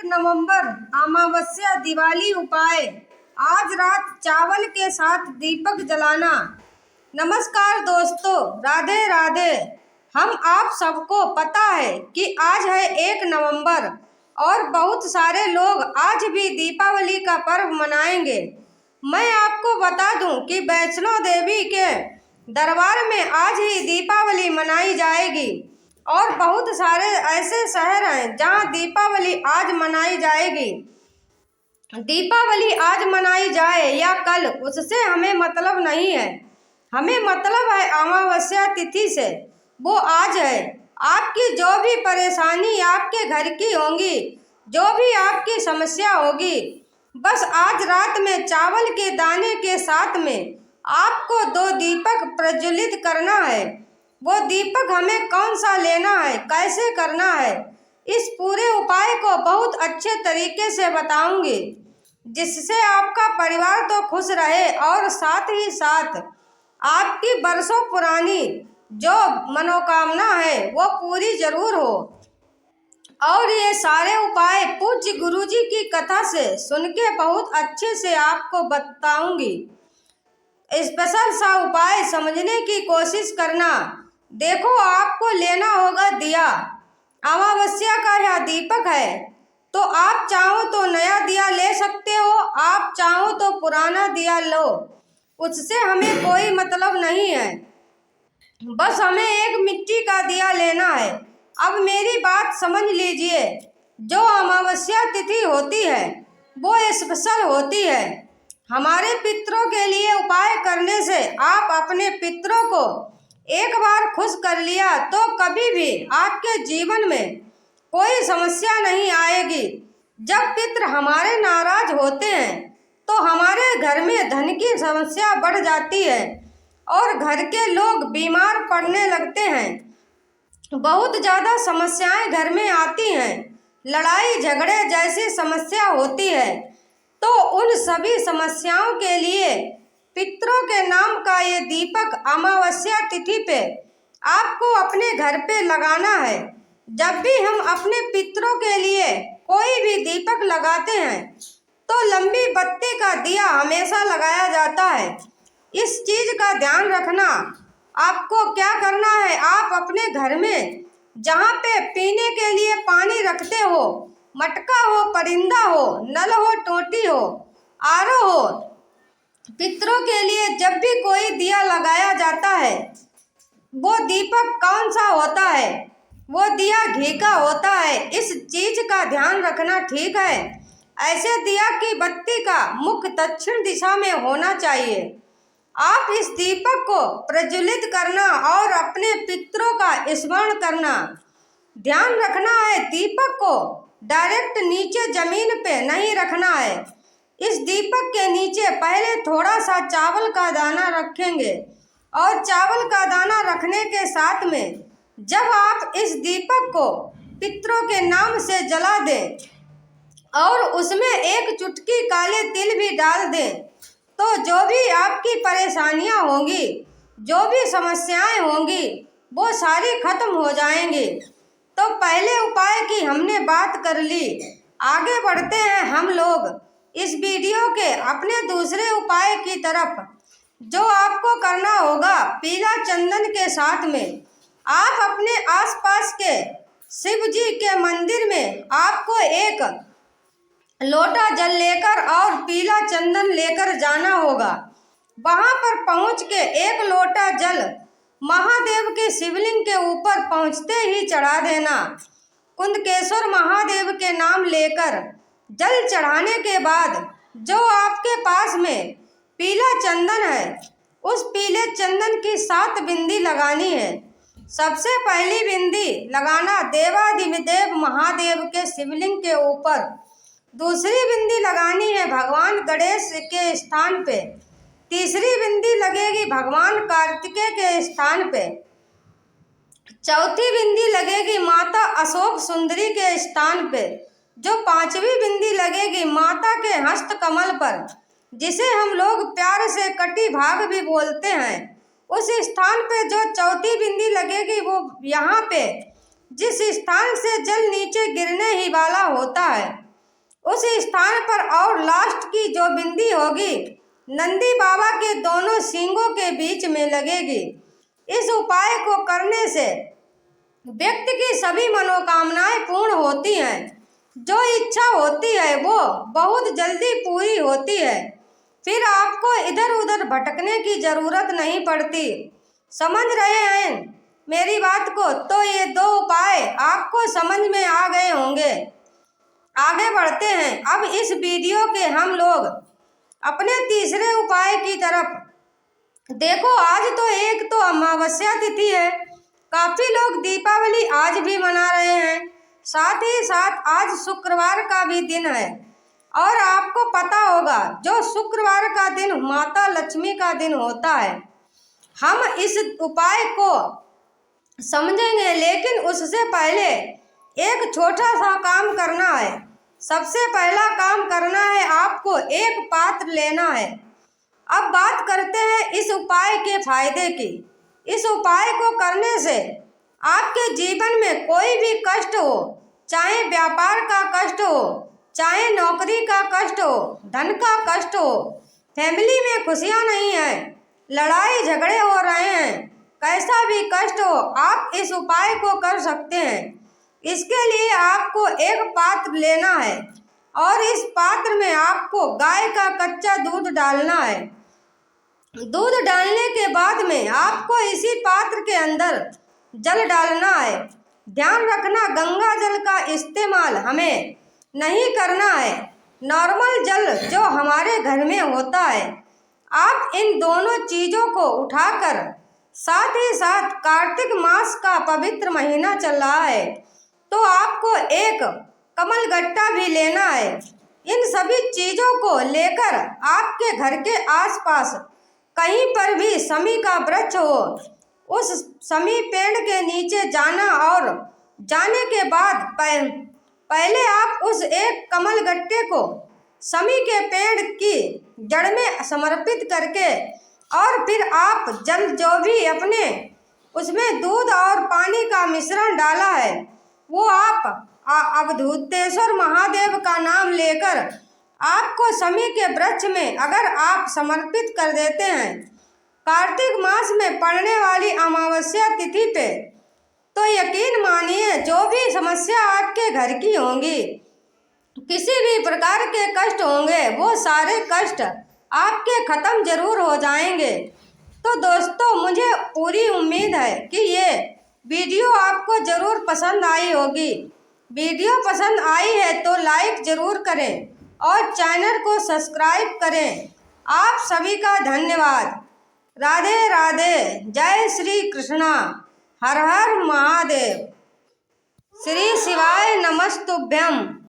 नवंबर अमावस्या दिवाली उपाय। आज रात चावल के साथ दीपक जलाना। नमस्कार दोस्तों, राधे राधे। हम आप सबको पता है कि आज है 1 नवंबर और बहुत सारे लोग आज भी दीपावली का पर्व मनाएंगे। मैं आपको बता दूं कि वैष्णो देवी के दरबार में आज ही दीपावली मनाई जाएगी और बहुत सारे ऐसे शहर हैं जहां दीपावली आज मनाई जाएगी। दीपावली आज मनाई जाए या कल, उससे हमें मतलब नहीं है। हमें मतलब है अमावस्या तिथि से, वो आज है। आपकी जो भी परेशानी आपके घर की होंगी, जो भी आपकी समस्या होगी, बस आज रात में चावल के दाने के साथ में आपको 2 दीपक प्रज्वलित करना है। वो दीपक हमें कौन सा लेना है, कैसे करना है, इस पूरे उपाय को बहुत अच्छे तरीके से बताऊंगी, जिससे आपका परिवार तो खुश रहे और साथ ही साथ आपकी बरसों पुरानी जो मनोकामना है वो पूरी जरूर हो। और ये सारे उपाय पूज्य गुरुजी की कथा से सुन के बहुत अच्छे से आपको बताऊंगी। स्पेशल सा उपाय समझने की कोशिश करना। देखो, आपको लेना होगा दिया। अमावस्या का यह दीपक है, तो आप चाहो तो नया दिया ले सकते हो, आप चाहो तो पुराना दिया लो, उससे हमें कोई मतलब नहीं है। बस हमें एक मिट्टी का दिया लेना है। अब मेरी बात समझ लीजिए, जो अमावस्या तिथि होती है वो स्पेशल होती है। हमारे पितरों के लिए उपाय करने से आप अपने पितरों को एक बार खुश कर लिया तो कभी भी आपके जीवन में कोई समस्या नहीं आएगी। जब पितर हमारे नाराज होते हैं तो हमारे घर में धन की समस्या बढ़ जाती है और घर के लोग बीमार पड़ने लगते हैं। बहुत ज़्यादा समस्याएं घर में आती हैं, लड़ाई झगड़े जैसी समस्या होती है। तो उन सभी समस्याओं के लिए पितरों के नाम का ये दीपक अमावस्या तिथि पे आपको अपने घर पे लगाना है। जब भी हम अपने पितरों के लिए कोई भी दीपक लगाते हैं तो लंबी बत्ती का दिया हमेशा लगाया जाता है। इस चीज का ध्यान रखना। आपको क्या करना है, आप अपने घर में जहाँ पे पीने के लिए पानी रखते हो, मटका हो, परिंदा हो, नल हो, टोटी हो, आरो हो, पितरों के लिए जब भी कोई दिया लगाया जाता है, वो दीपक कौन सा होता है, वो दिया घी का होता है। इस चीज का ध्यान रखना, ठीक है। ऐसे दिया की बत्ती का मुख दक्षिण दिशा में होना चाहिए। आप इस दीपक को प्रज्वलित करना और अपने पितरों का स्मरण करना। ध्यान रखना है, दीपक को डायरेक्ट नीचे जमीन पे नहीं रखना है। इस दीपक के नीचे पहले थोड़ा सा चावल का दाना रखेंगे और चावल का दाना रखने के साथ में जब आप इस दीपक को पितरों के नाम से जला दें और उसमें एक चुटकी काले तिल भी डाल दें, तो जो भी आपकी परेशानियां होंगी, जो भी समस्याएं होंगी, वो सारी खत्म हो जाएंगी। तो पहले उपाय की हमने बात कर ली, आगे बढ़ते हैं हम लोग इस वीडियो के अपने दूसरे उपाय की तरफ। जो आपको करना होगा, पीला चंदन के साथ में आप अपने आसपास के शिव जी के मंदिर में आपको एक लोटा जल लेकर और पीला चंदन लेकर जाना होगा। वहां पर पहुंच के एक लोटा जल महादेव के शिवलिंग के ऊपर पहुंचते ही चढ़ा देना। कुंदकेश्वर महादेव के नाम लेकर जल चढ़ाने के बाद जो आपके पास में पीला चंदन है, उस पीले चंदन की 7 बिंदी लगानी है। सबसे पहली बिंदी लगाना देवाधिदेव महादेव के शिवलिंग के ऊपर। दूसरी बिंदी लगानी है भगवान गणेश के स्थान पे। तीसरी बिंदी लगेगी भगवान कार्तिकेय के स्थान पे। चौथी बिंदी लगेगी माता अशोक सुंदरी के स्थान पे। जो 5वीं बिंदी लगेगी माता के हस्त कमल पर, जिसे हम लोग प्यार से कटी भाग भी बोलते हैं। उस स्थान पे जो चौथी बिंदी लगेगी वो यहाँ पे जिस स्थान से जल नीचे गिरने ही वाला होता है, उस स्थान पर और लास्ट की जो बिंदी होगी नंदी बाबा के दोनों सींगों के बीच में लगेगी। इस उपाय को करने से व्यक्ति की सभी मनोकामनाएं पूर्ण होती हैं। जो इच्छा होती है वो बहुत जल्दी पूरी होती है। फिर आपको इधर उधर भटकने की जरूरत नहीं पड़ती। समझ रहे हैं मेरी बात को? तो ये दो उपाय आपको समझ में आ गए होंगे। आगे बढ़ते हैं। अब इस वीडियो के हम लोग अपने तीसरे उपाय की तरफ। देखो, आज तो एक तो अमावस्या तिथि है। काफी लोग दीपावली आज भी मना रहे हैं। साथ ही साथ आज शुक्रवार का भी दिन है और आपको पता होगा जो शुक्रवार का दिन माता लक्ष्मी का दिन होता है। हम इस उपाय को समझेंगे, लेकिन उससे पहले एक छोटा सा काम करना है। सबसे पहला काम करना है, आपको एक पात्र लेना है। अब बात करते हैं इस उपाय के फायदे की। इस उपाय को करने से आपके जीवन में कोई भी कष्ट हो, चाहे व्यापार का कष्ट हो, चाहे नौकरी का कष्ट हो, धन का कष्ट हो, फैमिली में खुशियां नहीं है, लड़ाई झगड़े हो रहे हैं, कैसा भी कष्ट हो, आप इस उपाय को कर सकते हैं। इसके लिए आपको एक पात्र लेना है और इस पात्र में आपको गाय का कच्चा दूध डालना है। दूध डालने के बाद में आपको इसी पात्र के अंदर जल डालना है। ध्यान रखना, गंगा जल का इस्तेमाल हमें नहीं करना है। नॉर्मल जल जो हमारे घर में होता है। आप इन दोनों चीज़ों को उठाकर, साथ ही साथ कार्तिक मास का पवित्र महीना चल रहा है तो आपको एक कमल गट्टा भी लेना है। इन सभी चीज़ों को लेकर आपके घर के आसपास कहीं पर भी समी का वृक्ष हो, उस समी पेड़ के नीचे जाना और जाने के बाद पहले आप उस एक कमल गट्टे को समी के पेड़ की जड़ में समर्पित करके और फिर आप जल जो भी अपने उसमें दूध और पानी का मिश्रण डाला है वो आप अवधूतेश्वर महादेव का नाम लेकर आपको समी के वृक्ष में अगर आप समर्पित कर देते हैं कार्तिक मास में पड़ने वाली अमावस्या तिथि पे, तो यकीन मानिए जो भी समस्या आपके घर की होंगी, किसी भी प्रकार के कष्ट होंगे, वो सारे कष्ट आपके खत्म जरूर हो जाएंगे। तो दोस्तों, मुझे पूरी उम्मीद है कि ये वीडियो आपको जरूर पसंद आई होगी। वीडियो पसंद आई है तो लाइक जरूर करें और चैनल को सब्सक्राइब करें। आप सभी का धन्यवाद। राधे राधे। जय श्री कृष्णा। हर हर महादेव। श्री शिवाय नमस्तुभ्यम।